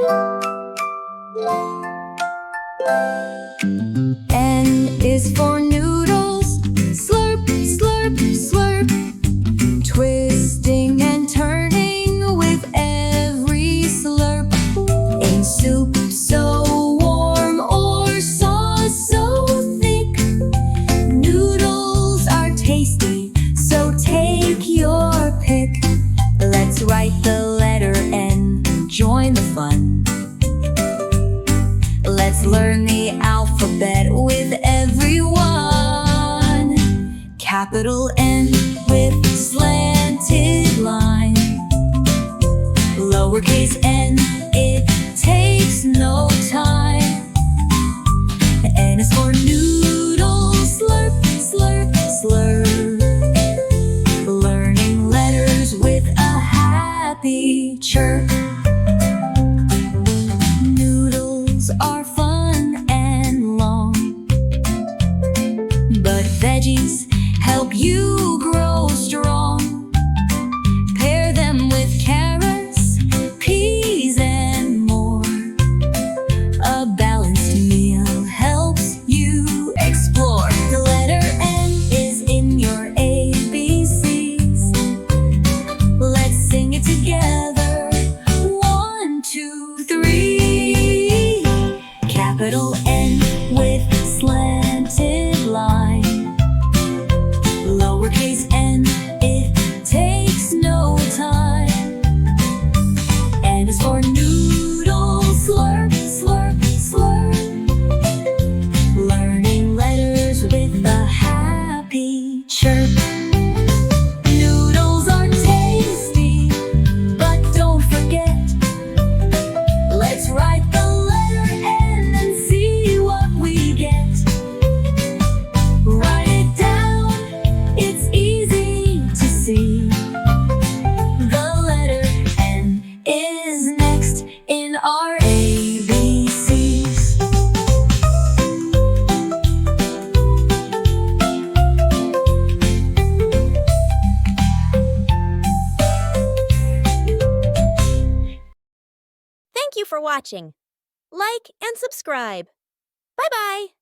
N is for noodles. Slurp, slurp, slurp. Twisting and turning with every slurp. In soup so warm or sauce so thick, noodles are tasty, so take your pick. Let's write the letter N, join the fun. Let's learn the alphabet with everyone. Capital N with slanted line. Lowercase n, it takes no time. N is for noodles. Slurp, slurp, slurp. Learning letters with a happy chirp. Noodles are fun and long, but veggies help you grow strong. Pair them with carrots, peas, and more. A balanced meal helps you explore. The letter N is in your ABCs. Let's sing it together. 1, 2, 3. Capital N with slanted line. Lowercase n, it takes no time. N is for noodles. Slurp, slurp, slurp. Learning letters with a happy chirp. Noodles are tasty, but don't forget. Let's write the letter N and see what we get. Write it down, it's easy to see. The letter N is next in our ABCs. Thank you for watching. Like and subscribe. Bye-bye.